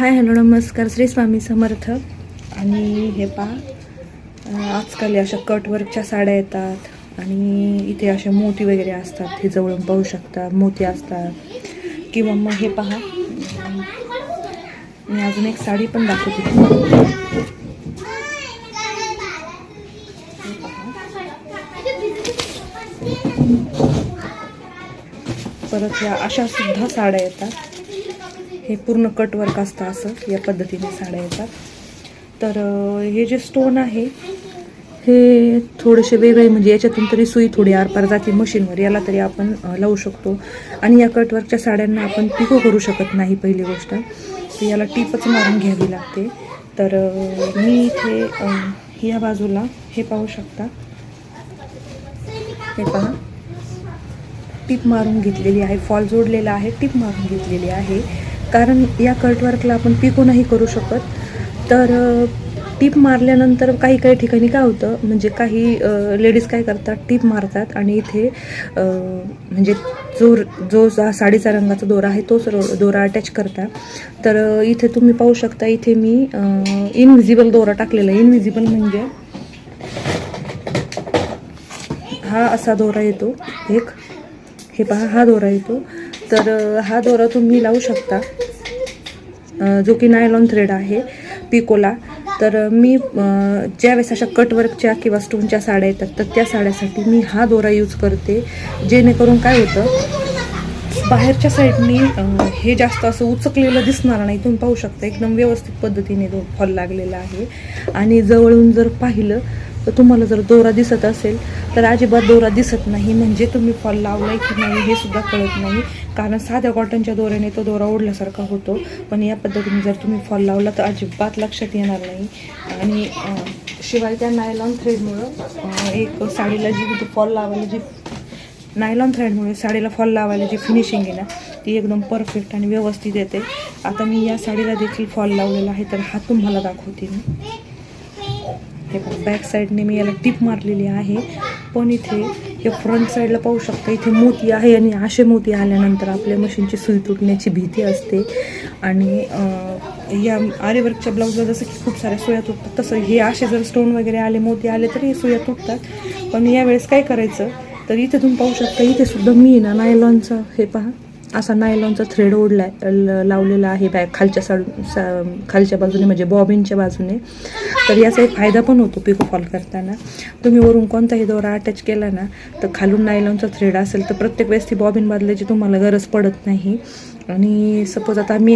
Hi hello नमस्कार, श्री स्वामी समर्थ. आणि हे पहा, आजकाल अशा कटवर्कच्या साड्या येतात आणि इथे अशा मोती वगैरे असतात. हे जवळून पाहू शकता, मोती असतात. किंवा मग हे पहा, मी अजून एक साडी पण दाखवते तुम्हाला. परत या अशा सुद्धा साड्या येतात. हे पूर्ण कटवर्क असतं, असं या पद्धतीने साड्या येतात. तर हे जे स्टोन आहे हे थोडेसे वेगळे, म्हणजे याच्यातून तरी सुई थोडी आरपार जाते मशीनवर, याला तरी आपण लावू शकतो. आणि या कटवर्कच्या साड्यांना आपण पिको करू शकत नाही. पहिली गोष्ट तर याला टीपच मारून घ्यावी लागते. तर मी इथे या बाजूला हे पाहू शकता, हे पहा, टीप मारून घेतलेली आहे. फॉल जोडलेला आहे, टीप मारून घेतलेली आहे. कारण या कटवर्कला आपण पिको नाही करू शकत. तर टीप मारल्यानंतर काही ठिकाणी काय होतं, म्हणजे काही लेडीज काय करतात, टीप मारतात आणि इथे म्हणजे जो साडीचा रंगाचा दोरा आहे तोच दोरा अटॅच करतात. तर इथे तुम्ही पाहू शकता, इथे मी इनव्हिजिबल दोरा टाकलेला आहे. इनव्हिजिबल म्हणजे हा असा दोरा येतो एक, हे पहा, हा दोरा येतो. तर हा दोरा तुम्ही लावू शकता, जो की नायलॉन थ्रेड आहे पिकोला. तर मी ज्यावेळेस अशा कटवर्कच्या किंवा स्टोनच्या साड्या येतात तर त्या साड्यासाठी मी हा दोरा यूज करते. जेणेकरून काय होतं, बाहेरच्या साईडनी हे जास्त असं उचकलेलं दिसणार नाही. तुम्ही पाहू शकता, एकदम व्यवस्थित पद्धतीने फॉल लागलेला आहे. आणि जवळून जर पाहिलं तर तुम्हाला जर दोरा दिसत असेल तर अजिबात दोरा दिसत नाही, म्हणजे तुम्ही फॉल लावलाय की नाही हे सुद्धा कळत नाही. कारण साध्या कॉटनच्या दोऱ्याने तो दोरा ओढल्यासारखा होतो, पण या पद्धतीने जर तुम्ही फॉल लावला तर अजिबात लक्षात येणार नाही. आणि शिवाय त्या नायलॉन थ्रेडमुळं एक साडीला जी फॉल लावायला, जी नायलॉन थ्रेडमुळे साडीला फॉल लावायला जी फिनिशिंग आहे ना, ती एकदम परफेक्ट आणि व्यवस्थित येते. आता मी या साडीला देखील फॉल लावलेला आहे, तर हा तुम्हाला दाखवते मी. हे बॅक साईडने मी याला टीप मारलेली आहे. पण इथे हे फ्रंट साईडला पाहू शकता, इथे मोती आहे. आणि असे मोती आल्यानंतर आपल्या मशीनची सुई तुटण्याची भीती असते. आणि या आरीवर्कच्या ब्लाऊजला जसं की खूप साऱ्या सुया तुटतात, तसं हे असे जर स्टोन वगैरे आले, मोती आले तर हे सुया तुटतात. पण यावेळेस काय करायचं, तर इथे तुम्ही पाहू शकता, इथे सुद्धा मी ना नायलॉनचा, हे पहा, असा नायलॉनचा थ्रेड लावलेला आहे बॅक खालच्या बाजूने, म्हणजे बॉबिनच्या बाजूने. तर याचा एक फायदा पण होतो पिको फॉल करताना. तुम्ही वरून कोणताही दोरा अटॅच केला ना, तर खालून नायलॉनचा थ्रेड असेल तर प्रत्येक वेळेस ती बॉबिन बदलायची तुम्हाला गरज पडत नाही. आणि सपोज आता मी